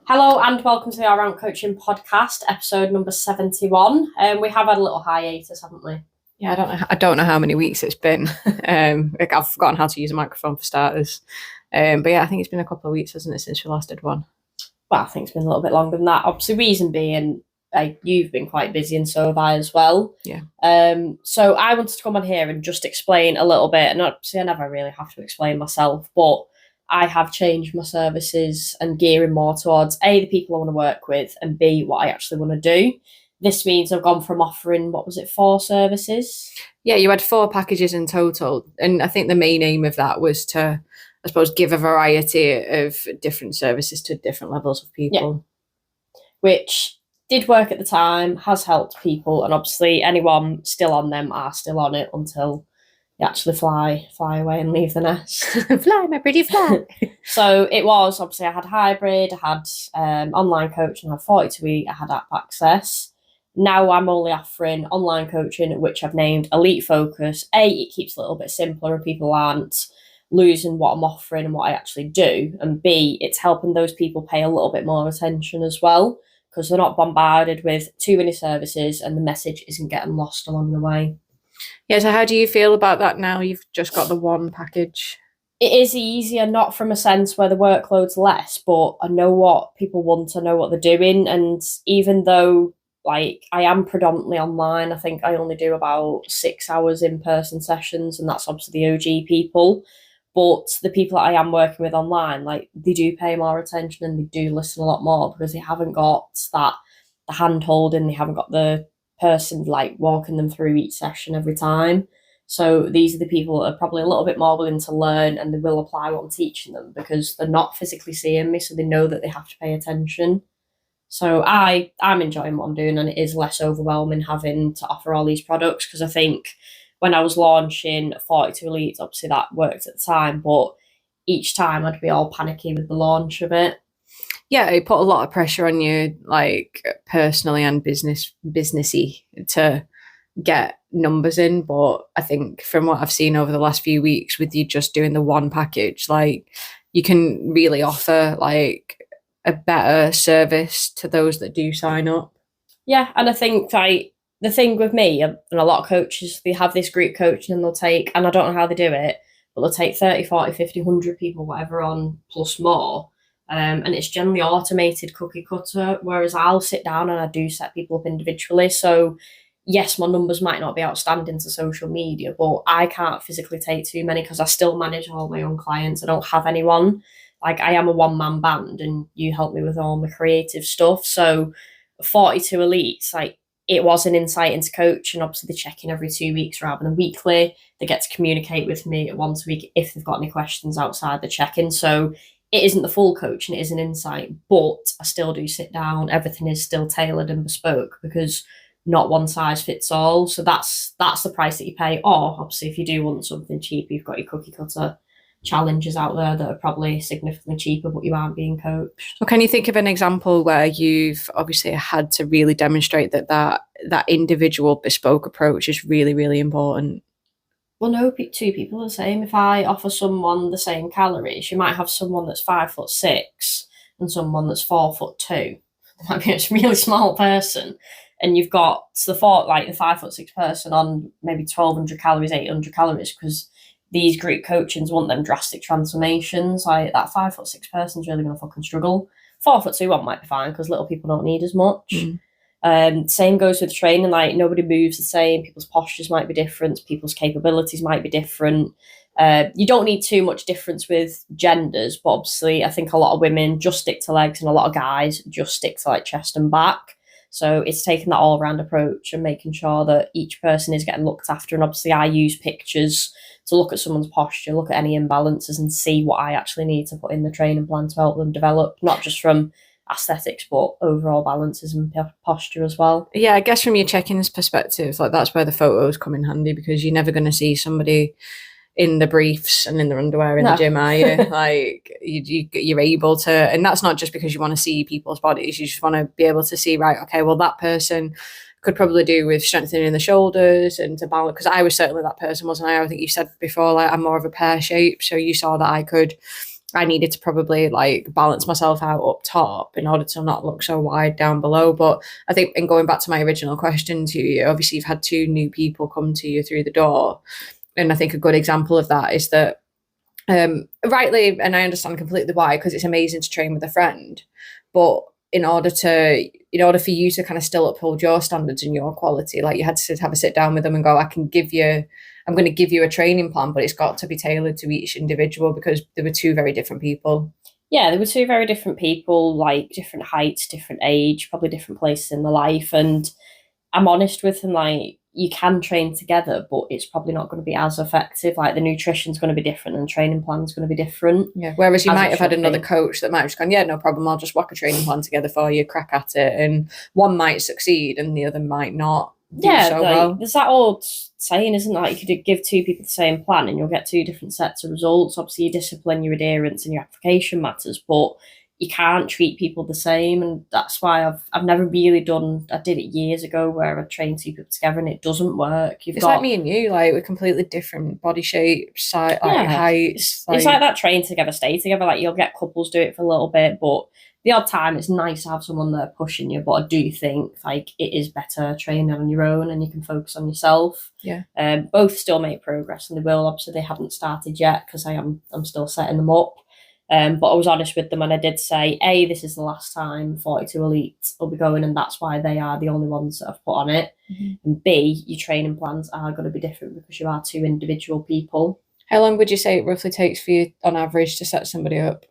Hello and welcome to the All Round Coaching Podcast, episode number 71. We have had a little hiatus, haven't we? Yeah, I don't know how many weeks it's been. I've forgotten how to use a microphone for starters. But yeah, I think it's been a couple of weeks, hasn't it, since we last did one? Well, I think it's been a little bit longer than that. Obviously, reason being, you've been quite busy and so have I as well. Yeah. So I wanted to come on here and just explain a little bit. And obviously, I never really have to explain myself, but I have changed my services and gearing more towards A, the people I want to work with, and B, what I actually want to do. This means I've gone from offering, 4 services? Yeah, you had 4 packages in total. And I think the main aim of that was to, I suppose, give a variety of different services to different levels of people. Yeah. Which did work at the time, has helped people, and obviously anyone still on them are still on it until you actually fly away and leave the nest. Fly, my pretty fly. So it was, obviously I had hybrid, I had online coaching, I had 42-week, I had app access. Now I'm only offering online coaching, which I've named Elite Focus. A, it keeps it a little bit simpler and people aren't losing what I'm offering and what I actually do. And B, it's helping those people pay a little bit more attention as well, because they're not bombarded with too many services and the message isn't getting lost along the way. Yeah, so how do you feel about that now? You've just got the one package. It is easier, not from a sense where the workload's less, but I know what people want, I know what they're doing. And even though I am predominantly online, I think I only do about 6 hours in-person sessions, and that's obviously the OG people. But the people that I am working with online, they do pay more attention and they do listen a lot more because they haven't got the hand holding, they haven't got the person walking them through each session every time. So these are the people that are probably a little bit more willing to learn, and they will apply what I'm teaching them because they're not physically seeing me, so they know that they have to pay attention. So I'm enjoying what I'm doing, and it is less overwhelming having to offer all these products, because I think when I was launching 42 Elite, obviously that worked at the time, but each time I'd be all panicky with the launch of it. Yeah, it put a lot of pressure on you, personally and businessy, to get numbers in. But I think from what I've seen over the last few weeks, with you just doing the one package, you can really offer a better service to those that do sign up. Yeah, and I think the thing with me and a lot of coaches, they have this group coaching and they'll take, and I don't know how they do it, but they'll take 30, 40, 50, 100 people, whatever, on plus more. And it's generally automated cookie cutter, whereas I'll sit down and I do set people up individually. So yes, my numbers might not be outstanding to social media, but I can't physically take too many because I still manage all my own clients. I don't have anyone. I am a one-man band and you help me with all my creative stuff. So 42 Elites, it was an insight into coach, and obviously they check in every 2 weeks rather than weekly. They get to communicate with me once a week if they've got any questions outside the check-in. So it isn't the full coach and it is an insight, but I still do sit down. Everything is still tailored and bespoke because not one size fits all. So that's the price that you pay. Or obviously if you do want something cheap, you've got your cookie cutter challenges out there that are probably significantly cheaper, but you aren't being coached. So can you think of an example where you've obviously had to really demonstrate that individual bespoke approach is really, really important? Well, no two people are the same. If I offer someone the same calories, you might have someone that's 5'6" and someone that's 4'2". They might be a really small person, and you've got the 5'6" person on maybe 1,200 calories, 800 calories, because these group coachings want them drastic transformations. That 5'6" person's really going to fucking struggle. 4'2" one might be fine because little people don't need as much. Same goes with training. Nobody moves the same. People's postures might be different. People's capabilities might be different. You don't need too much difference with genders, but obviously I think a lot of women just stick to legs and a lot of guys just stick to chest and back. So it's taking that all-round approach and making sure that each person is getting looked after. And obviously I use pictures to look at someone's posture, look at any imbalances and see what I actually need to put in the training plan to help them develop, not just from aesthetics, but overall balances and posture as well. Yeah, I guess from your check-ins perspective, that's where the photos come in handy, because you're never going to see somebody in the briefs and in their underwear in the gym, are you? You're able to, and that's not just because you want to see people's bodies, you just want to be able to see, right, okay, well, that person could probably do with strengthening the shoulders and to balance, because I was certainly that person, wasn't I? I think you said before, I'm more of a pear shape, so you saw that I could I needed to probably like balance myself out up top in order to not look so wide down below. But I think, in going back to my original question to you, obviously you've had 2 new people come to you through the door. And I think a good example of that is that, rightly, and I understand completely why, because it's amazing to train with a friend, but in order for you to kind of still uphold your standards and your quality, like, you had to have a sit down with them and go, I'm going to give you a training plan, but it's got to be tailored to each individual, because there were 2 very different people. Yeah, there were 2 very different people, like different heights, different age, probably different places in their life. And I'm honest with them, like, you can train together, but it's probably not going to be as effective. Like, the nutrition's going to be different and the training plan's going to be different. Yeah. Whereas you might have had another coach that might have just gone, yeah, no problem, I'll just whack a training plan together for you, crack at it. And one might succeed and the other might not. There's that old saying, isn't that, you could give 2 people the same plan and you'll get 2 different sets of results. Obviously, your discipline, your adherence, and your application matters, but you can't treat people the same. And that's why I've never really done. I did it years ago where I trained 2 people together and it doesn't work. Like me and you, like, we're completely different body shapes, heights. It's like that, train together, stay together. Like, you'll get couples do it for a little bit, but the odd time it's nice to have someone there pushing you. But I do think, like, it is better training on your own and you can focus on yourself. Yeah. Both still make progress, and they will. Obviously, they haven't started yet because I'm still setting them up. But I was honest with them and I did say, A, this is the last time 42 Elite will be going, and that's why they are the only ones that I've put on it. Mm-hmm. And B, your training plans are going to be different because you are 2 individual people. How long would you say it roughly takes for you on average to set somebody up?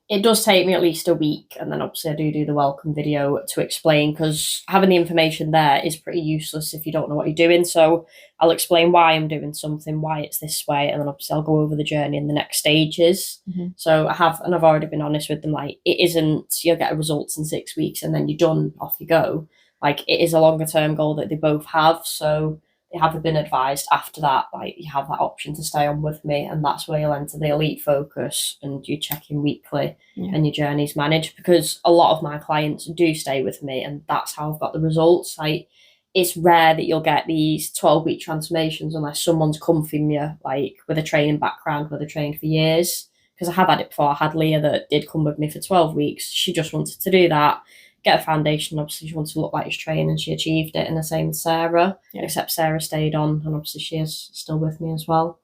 It does take me at least a week, and then obviously I do the welcome video to explain, because having the information there is pretty useless if you don't know what you're doing. So I'll explain why I'm doing something, why it's this way, and then obviously I'll go over the journey and the next stages. Mm-hmm. So I've already been honest with them, like, it isn't you'll get results in 6 weeks and then you're done, off you go. Like, it is a longer term goal that they both have. So they haven't been advised after that, like, you have that option to stay on with me, and that's where you'll enter the elite focus and you check in weekly. Yeah. And your journey's managed, because a lot of my clients do stay with me and that's how I've got the results. Like, it's rare that you'll get these 12-week transformations unless someone's come from you, like, with a training background where they've trained for years. Because I have had it before. I had Leah that did come with me for 12 weeks. She just wanted to do that, get a foundation. Obviously, she wanted to look like she's trained, and she achieved it. And the same with Sarah, except Sarah stayed on, and obviously she is still with me as well.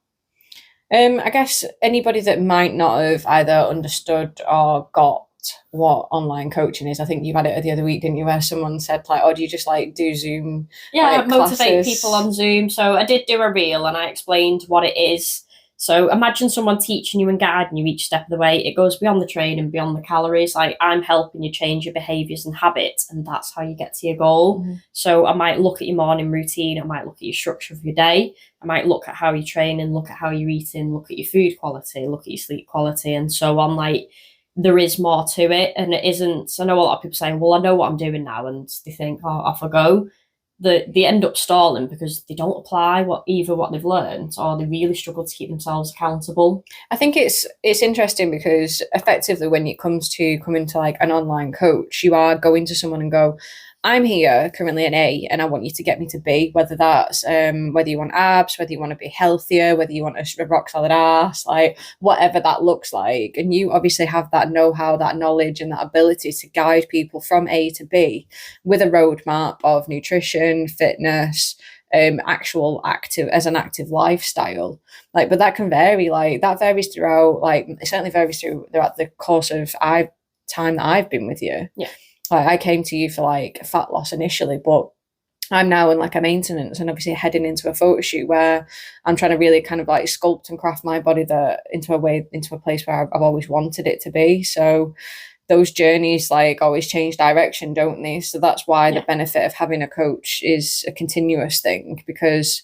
I guess anybody that might not have either understood or got what online coaching is, I think you had it the other week, didn't you, where someone said, like, oh, do you just like do Zoom? Yeah, like, motivate classes? People on Zoom. So I did do a reel and I explained what it is. So imagine someone teaching you and guiding you each step of the way. It goes beyond the training, beyond the calories. Like, I'm helping you change your behaviours and habits, and that's how you get to your goal. Mm-hmm. So I might look at your morning routine. I might look at your structure of your day. I might look at how you're training, look at how you're eating, look at your food quality, look at your sleep quality, and so on. Like, there is more to it, and it isn't. I know a lot of people saying, well, I know what I'm doing now, and they think, oh, off I go. They end up stalling because they don't apply what they've learned, or they really struggle to keep themselves accountable. I think it's interesting because effectively, when it comes to coming to like an online coach, you are going to someone and go, I'm here currently an A and I want you to get me to B, whether that's whether you want abs, whether you want to be healthier, whether you want a rock solid ass, like whatever that looks like. And you obviously have that know-how, that knowledge and that ability to guide people from A to B with a roadmap of nutrition, fitness, actual active lifestyle. Like, but that can vary, like that varies throughout, like it certainly varies throughout the course of time that I've been with you. Yeah. Like, I came to you for like fat loss initially, but I'm now in like a maintenance and obviously heading into a photo shoot where I'm trying to really kind of like sculpt and craft my body into a place where I've always wanted it to be. So those journeys like always change direction, don't they? So that's why the benefit of having a coach is a continuous thing, because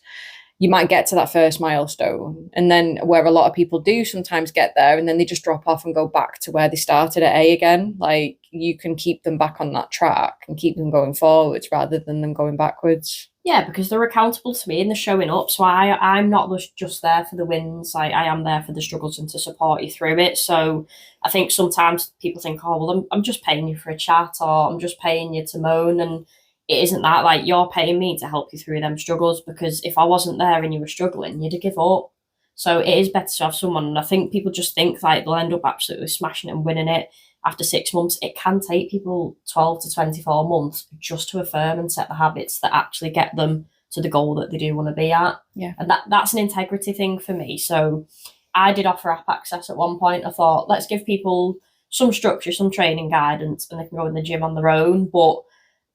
you might get to that first milestone, and then where a lot of people do sometimes get there and then they just drop off and go back to where they started at A again. Like, you can keep them back on that track and keep them going forwards rather than them going backwards. Yeah, because they're accountable to me and they're showing up. So I'm not just there for the wins. I am there for the struggles and to support you through it. So I think sometimes people think, oh, well, I'm just paying you for a chat, or I'm just paying you to moan. And it isn't that. Like, you're paying me to help you through them struggles, because if I wasn't there and you were struggling, you'd have give up. So it is better to have someone. And I think people just think like they'll end up absolutely smashing it and winning it after 6 months. It can take people 12 to 24 months just to affirm and set the habits that actually get them to the goal that they do want to be at. Yeah. And that's an integrity thing for me. So I did offer app access at one point. I thought, let's give people some structure, some training guidance, and they can go in the gym on their own. But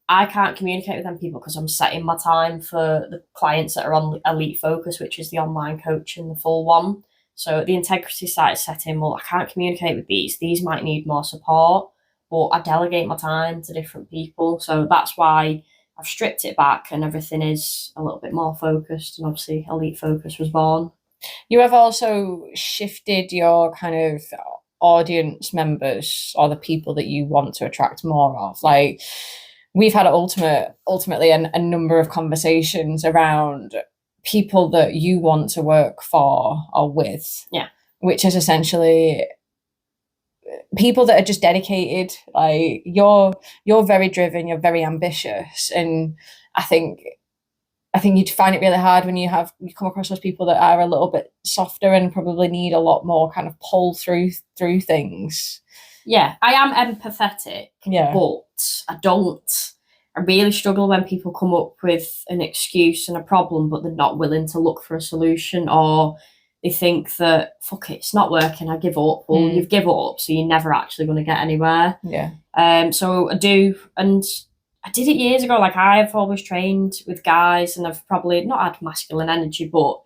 I can't communicate with them people because I'm setting my time for the clients that are on Elite Focus, which is the online coaching, the full one. So the integrity side is setting, well, I can't communicate with these. These might need more support, but I delegate my time to different people. So that's why I've stripped it back and everything is a little bit more focused. And obviously Elite Focus was born. You have also shifted your kind of audience members or the people that you want to attract more of. Like, we've had ultimately a number of conversations around people that you want to work for or with. Yeah. Which is essentially people that are just dedicated. Like, you're very driven, you're very ambitious, and I think you'd find it really hard when you come across those people that are a little bit softer and probably need a lot more kind of pull through things. Yeah, I am empathetic, yeah, but I really struggle when people come up with an excuse and a problem, but they're not willing to look for a solution, or they think that, fuck it, it's not working, I give up. Well, you've given up, so you're never actually going to get anywhere. Yeah. So I do, and I did it years ago. Like, I've always trained with guys and I've probably not had masculine energy, but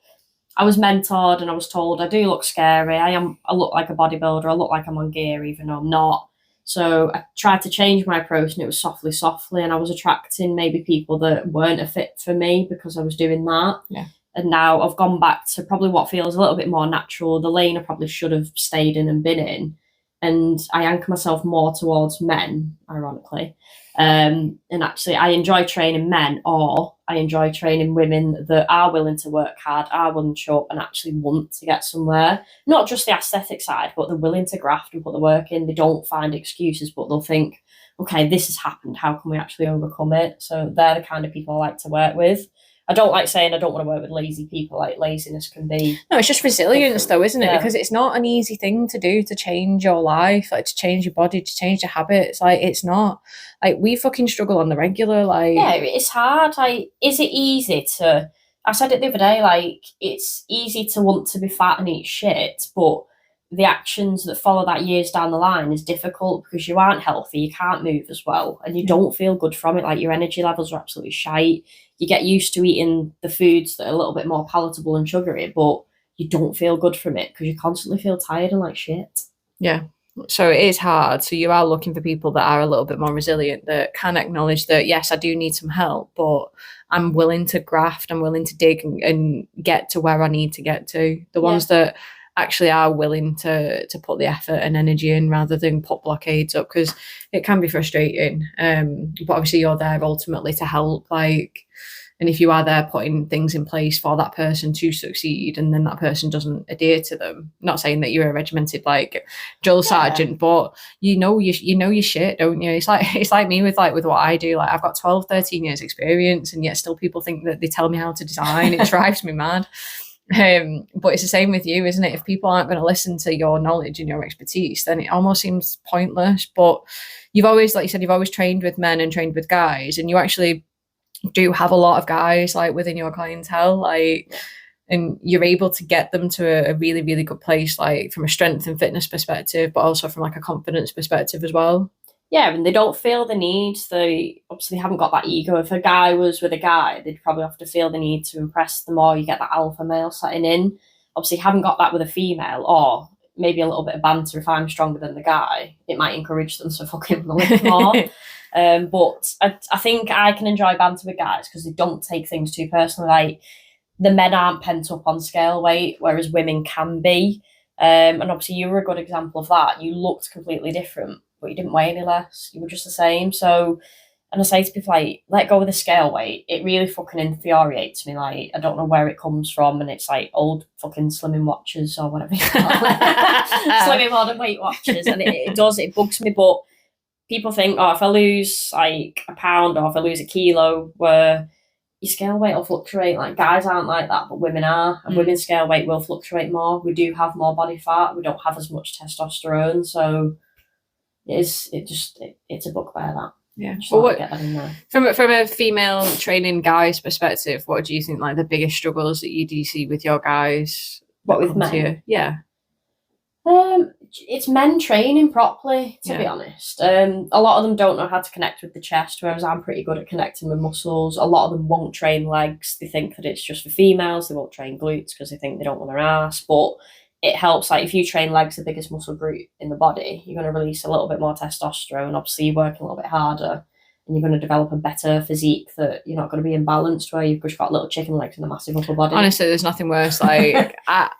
I was mentored and I was told I do look scary. I look like a bodybuilder. I look like I'm on gear, even though I'm not. So I tried to change my approach, and it was softly, and I was attracting maybe people that weren't a fit for me because I was doing that. Yeah. And now I've gone back to probably what feels a little bit more natural, the lane I probably should have stayed in and been in. And I anchor myself more towards men, ironically. And actually, I enjoy training men, or I enjoy training women that are willing to work hard, are willing to show up and actually want to get somewhere. Not just the aesthetic side, but they're willing to graft and put the work in. They don't find excuses, but they'll think, okay, this has happened. How can we actually overcome it? So they're the kind of people I like to work with. I don't like saying I don't want to work with lazy people. Like, laziness can be... No, it's just resilience though, isn't it? Yeah. Because it's not an easy thing to do, to change your life, like to change your body, to change your habits. Like, it's not. Like, we fucking struggle on the regular. Like, yeah, it's hard. Like, is it easy to... I said it the other day, like, it's easy to want to be fat and eat shit, but the actions that follow that years down the line is difficult because you aren't healthy, you can't move as well, and you don't feel good from it. Like, your energy levels are absolutely shite. You get used to eating the foods that are a little bit more palatable and sugary, but you don't feel good from it because you constantly feel tired and like shit. Yeah. So it is hard. So you are looking for people that are a little bit more resilient, that can acknowledge that, yes, I do need some help, but I'm willing to graft, I'm willing to dig and get to where I need to get to. The ones that actually are willing to put the effort and energy in rather than put blockades up, because it can be frustrating. But obviously you're there ultimately to help, like, and if you are there putting things in place for that person to succeed and then that person doesn't adhere to them, not saying that you're a regimented like drill sergeant, but you know your shit, don't you? It's like me with what I do. Like, I've got 12, 13 years experience, and yet still people think that they tell me how to design. It drives me mad. But it's the same with you, isn't it? If people aren't going to listen to your knowledge and your expertise, then it almost seems pointless. But you've always, like you said, you've always trained with men and trained with guys, and you actually do have a lot of guys like within your clientele, like, and you're able to get them to a really, really good place, like from a strength and fitness perspective, but also from like a confidence perspective as well. Yeah, and they don't feel the need. They obviously haven't got that ego. If a guy was with a guy, they'd probably have to feel the need to impress them, or you get that alpha male setting in. Obviously, haven't got that with a female, or maybe a little bit of banter. If I'm stronger than the guy, it might encourage them to fucking lift more. But I think I can enjoy banter with guys because they don't take things too personally. Like, the men aren't pent up on scale weight, whereas women can be. And obviously you were a good example of that. You looked completely different, but you didn't weigh any less. You were just the same. So, and I say to people, like, let go of the scale weight. It really fucking infuriates me. Like, I don't know where it comes from, and it's like old fucking slimming watches or whatever you call it. Slimming modern weight watches, and it bugs me. But people think, oh, if I lose like a pound or if I lose a kilo, where your scale weight will fluctuate. Like, guys aren't like that, but women are, and women's scale weight will fluctuate more. We do have more body fat. We don't have as much testosterone, so it's a bugbear, that. Yeah. Well, what, get that in there. From a female training guy's perspective, what do you think like the biggest struggles that you do see with your guys? What, with men? Yeah. It's men training properly, to be honest. A lot of them don't know how to connect with the chest, whereas I'm pretty good at connecting with muscles. A lot of them won't train legs. They think that it's just for females. They won't train glutes because they think they don't want their ass. But it helps, like, if you train legs, the biggest muscle group in the body, you're going to release a little bit more testosterone. Obviously, you're working a little bit harder, and you're going to develop a better physique that you're not going to be imbalanced where you've just got little chicken legs and a massive upper body. Honestly, there's nothing worse. Like,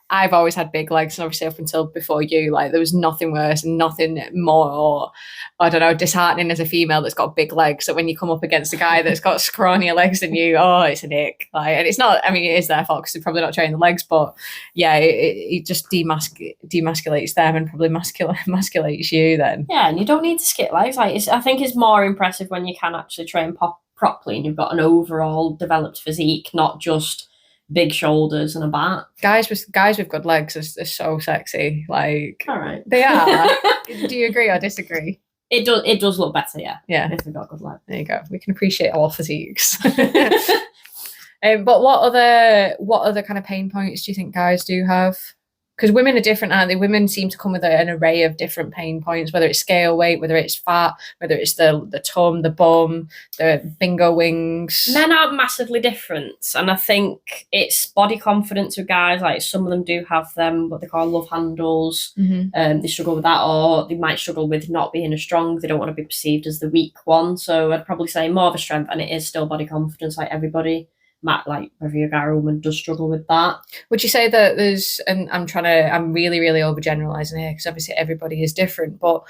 I've always had big legs, and obviously up until before you, like, there was nothing worse and nothing more, I don't know, disheartening as a female that's got big legs, that when you come up against a guy that's got scrawnier legs than you, oh, it's an ick. Like, and it's not, I mean, it is their fault because they're probably not training the legs, but yeah, it just demasculates them and probably emasculates you then. Yeah, and you don't need to skip legs. Like, I think it's more impressive when you can actually train properly and you've got an overall developed physique, not just big shoulders and a back. Guys with good legs are so sexy. Like, all right, they are. Do you agree or disagree? It does look better, yeah. Yeah, if they've got good legs. There you go. We can appreciate all physiques. But what other kind of pain points do you think guys do have? Because women are different, aren't they? Women seem to come with an array of different pain points, whether it's scale weight, whether it's fat, whether it's the tum, the bum, the bingo wings. Men are massively different, and I think it's body confidence with guys. Like, some of them do have them, what they call love handles. They struggle with that, or they might struggle with not being as strong. They don't want to be perceived as the weak one. So I'd probably say more of a strength, and it is still body confidence. Like, everybody, like, whether you're a guy or woman, does struggle with that. Would you say that there's, and I'm really, really overgeneralizing here because obviously everybody is different, but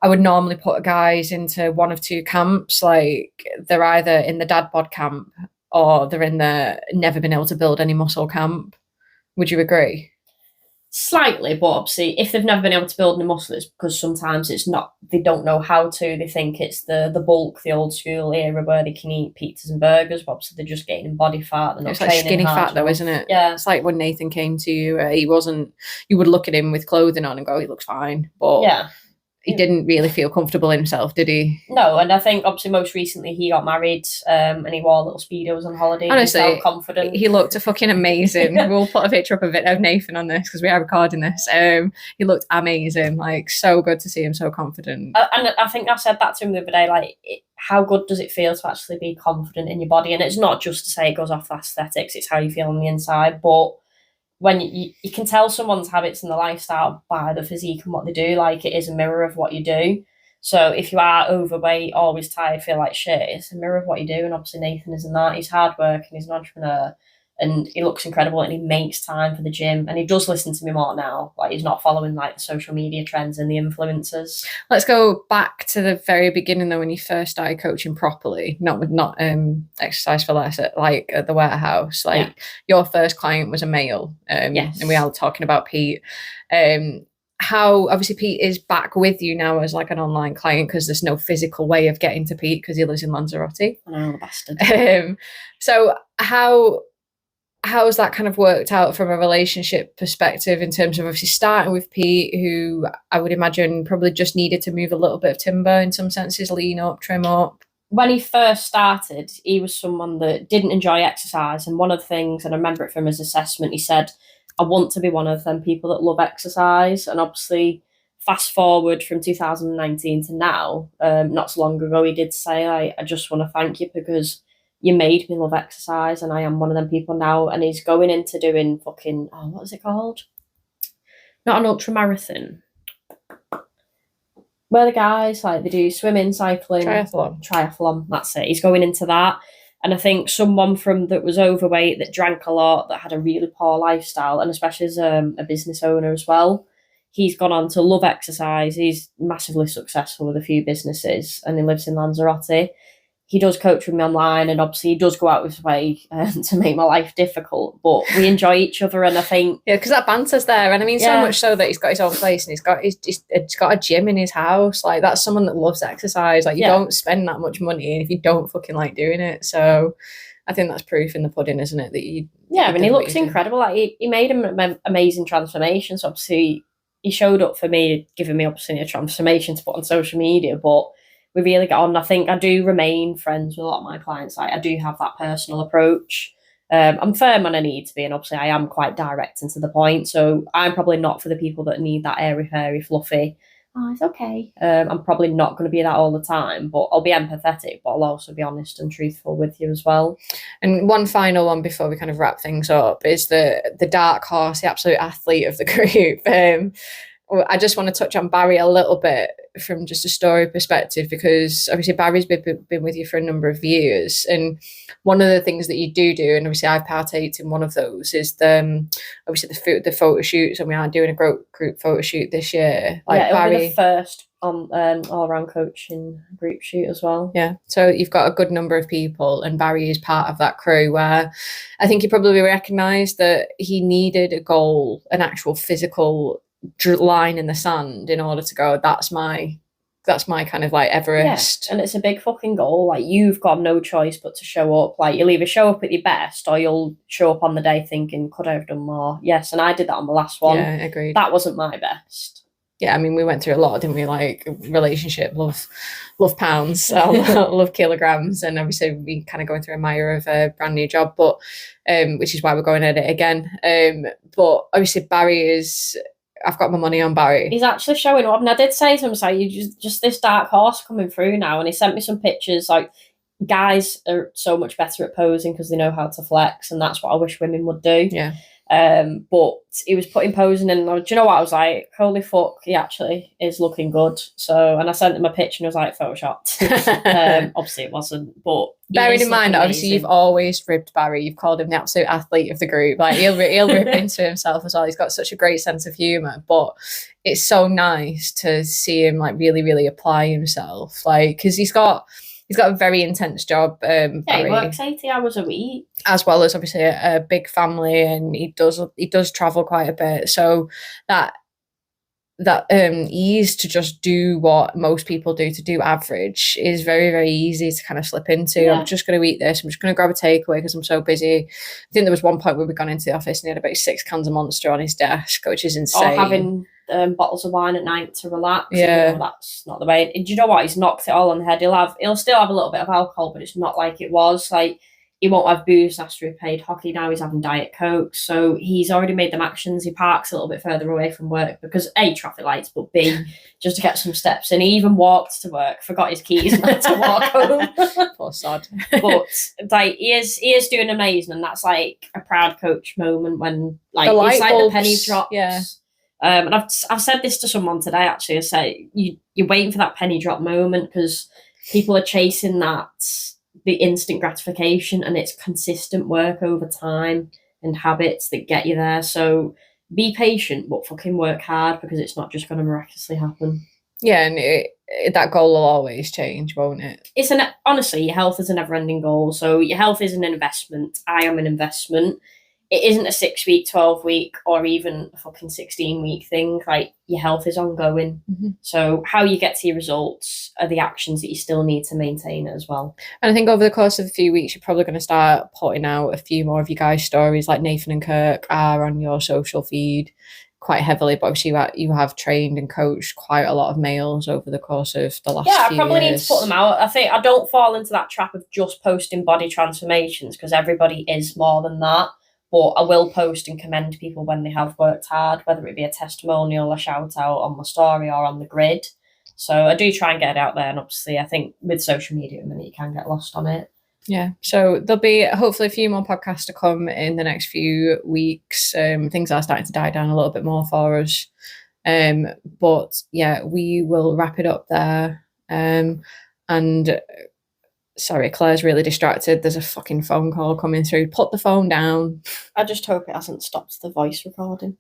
I would normally put guys into one of two camps. Like, they're either in the dad bod camp or they're in the never been able to build any muscle camp. Would you agree? Slightly, but obviously if they've never been able to build any muscle, it's because sometimes it's not, they don't know how to. They think it's the bulk, the old school era where they can eat pizzas and burgers, but obviously they're just gaining body fat. They're not, it's like skinny fat though, isn't it? Yeah. It's like when Nathan came to you, he wasn't, you would look at him with clothing on and go, he looks fine, but yeah, he didn't really feel comfortable in himself, did he? No, and I think obviously most recently he got married, and he wore little Speedos on holiday. Honestly, he felt confident. He looked fucking amazing. We'll put a picture up of Nathan on this because we are recording this. He looked amazing, like, so good to see him so confident. And I think I said that to him the other day, like, how good does it feel to actually be confident in your body? And it's not just to say it goes off aesthetics, it's how you feel on the inside, but when you can tell someone's habits and the lifestyle by the physique and what they do. Like, it is a mirror of what you do. So if you are overweight, always tired, feel like shit, it's a mirror of what you do. And obviously Nathan isn't that. He's hard working, he's an entrepreneur, and he looks incredible, and he makes time for the gym, and he does listen to me more now. Like, he's not following like the social media trends and the influencers. Let's go back to the very beginning though, when you first started coaching properly, not exercise for less at the warehouse. Like, your first client was a male, yes, and we are talking about Pete. How obviously Pete is back with you now as like an online client because there's no physical way of getting to Pete because he lives in Lanzarote. Oh, the bastard. So how's that kind of worked out from a relationship perspective in terms of obviously starting with Pete, who I would imagine probably just needed to move a little bit of timber in some senses, lean up, trim up? When he first started, he was someone that didn't enjoy exercise. And one of the things, and I remember it from his assessment, he said, I want to be one of them people that love exercise. And obviously, fast forward from 2019 to now, not so long ago, he did say, I just want to thank you because you made me love exercise, and I am one of them people now. And he's going into doing fucking, what is it called? Not an ultra marathon. Where the guys, like, they do swimming, cycling. Triathlon, that's it. He's going into that. And I think someone that was overweight, that drank a lot, that had a really poor lifestyle, and especially as a business owner as well, he's gone on to love exercise. He's massively successful with a few businesses, and he lives in Lanzarote. He does coach with me online, and obviously he does go out of his way to make my life difficult, but we enjoy each other. And I think because that banter's there, and I mean so much so that he's got his own place, and he's got a gym in his house. Like, that's someone that loves exercise. Like, you don't spend that much money if you don't fucking like doing it. So I think that's proof in the pudding, isn't it? That you. Yeah, I mean, he looks incredible. Like he made an amazing transformation. So obviously, he showed up for me, giving me obviously a transformation to put on social media. But we really got on. I think I do remain friends with a lot of my clients. Like I do have that personal approach. I'm firm when I need to be, and obviously I am quite direct and to the point. So I'm probably not for the people that need that airy, fairy, fluffy. Oh, it's okay. I'm probably not going to be that all the time, but I'll be empathetic, but I'll also be honest and truthful with you as well. And one final one before we kind of wrap things up is the dark horse, the absolute athlete of the group. I just want to touch on Barry a little bit from just a story perspective, because obviously Barry's been with you for a number of years, and one of the things that you do, and obviously I've partaked in one of those, is obviously the photo shoots, and we are doing a group photo shoot this year. Like it'll be the first all-round coaching group shoot as well. Yeah, so you've got a good number of people, and Barry is part of that crew, where I think he probably recognised that he needed a goal, an actual physical line in the sand, in order to go, that's my kind of like Everest. Yeah, and it's a big fucking goal. Like you've got no choice but to show up. Like you'll either show up at your best, or you'll show up on the day thinking, could I have done more? Yes, and I did that on the last one. Yeah, agreed. That wasn't my best. Yeah, I mean, we went through a lot, didn't we? Like relationship, love pounds, love kilograms, and obviously we kind of going through a mire of a brand new job, but which is why we're going at it again. But obviously I've got my money on Barry. He's actually showing up, and I did say to him, "Say you just this dark horse coming through now." And he sent me some pictures. Like guys are so much better at posing because they know how to flex, and that's what I wish women would do. Yeah. But he was putting posing in. Do you know what? I was like, holy fuck, he actually is looking good. So, and I sent him a picture and it was like photoshopped. Obviously it wasn't, but bearing in mind that obviously you've always ribbed Barry, you've called him the absolute athlete of the group. Like he'll rip into himself as well. He's got such a great sense of humour, but it's so nice to see him like really, really apply himself. Like, because he's got a very intense job. Barry, he works 80 hours a week, as well as obviously a big family, and he does travel quite a bit. So that ease to just do what most people do average is very, very easy to kind of slip into. Yeah. I'm just going to eat this. I'm just going to grab a takeaway because I'm so busy. I think there was one point where we'd gone into the office and he had about 6 cans of Monster on his desk, which is insane. Or having bottles of wine at night to relax. Yeah, that's not the way. Do you know what? He's knocked it all on the head. He'll still have a little bit of alcohol, but it's not like it was. Like he won't have booze after he played hockey. Now he's having Diet Coke. So he's already made them actions. He parks a little bit further away from work because A, traffic lights, but B, just to get some steps in. He even walked to work, forgot his keys and had to walk home. Poor sod. But like he is doing amazing, and that's like a proud coach moment when like it's like the penny drops. Yeah. And I've said this to someone today actually. I say you're waiting for that penny drop moment because people are chasing the instant gratification, and it's consistent work over time and habits that get you there. So be patient, but fucking work hard because it's not just going to miraculously happen. Yeah, and that goal will always change, won't it? Honestly, your health is a never-ending goal. So your health is an investment. I am an investment. It isn't a 6-week, 12-week, or even a fucking 16-week thing. Like your health is ongoing. Mm-hmm. So how you get to your results are the actions that you still need to maintain it as well. And I think over the course of a few weeks, you're probably going to start putting out a few more of you guys' stories. Like Nathan and Kirk are on your social feed quite heavily, but obviously you have trained and coached quite a lot of males over the course of the last few years. Yeah, I probably need to put them out. I think I don't fall into that trap of just posting body transformations because everybody is more than that. But I will post and commend people when they have worked hard, whether it be a testimonial, a shout out on my story or on the grid. So I do try and get it out there. And obviously, I think with social media, at the minute, you can get lost on it. Yeah. So there'll be hopefully a few more podcasts to come in the next few weeks. Things are starting to die down a little bit more for us. But yeah, we will wrap it up there. And sorry, Claire's really distracted. There's a fucking phone call coming through. Put the phone down. I just hope it hasn't stopped the voice recording.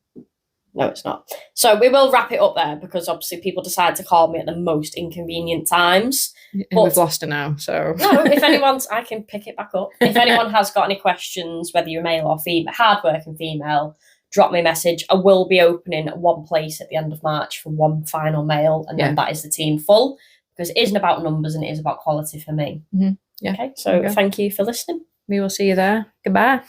No, it's not. So we will wrap it up there because obviously people decide to call me at the most inconvenient times. And we've lost her now, so... No, if anyone's... I can pick it back up. If anyone has got any questions, whether you're male or female, hardworking female, drop me a message. I will be opening one place at the end of March for one final male, and then that is the team full. Because it isn't about numbers and it is about quality for me. Mm-hmm. Yeah. Okay, so thank you for listening. We will see you there. Goodbye.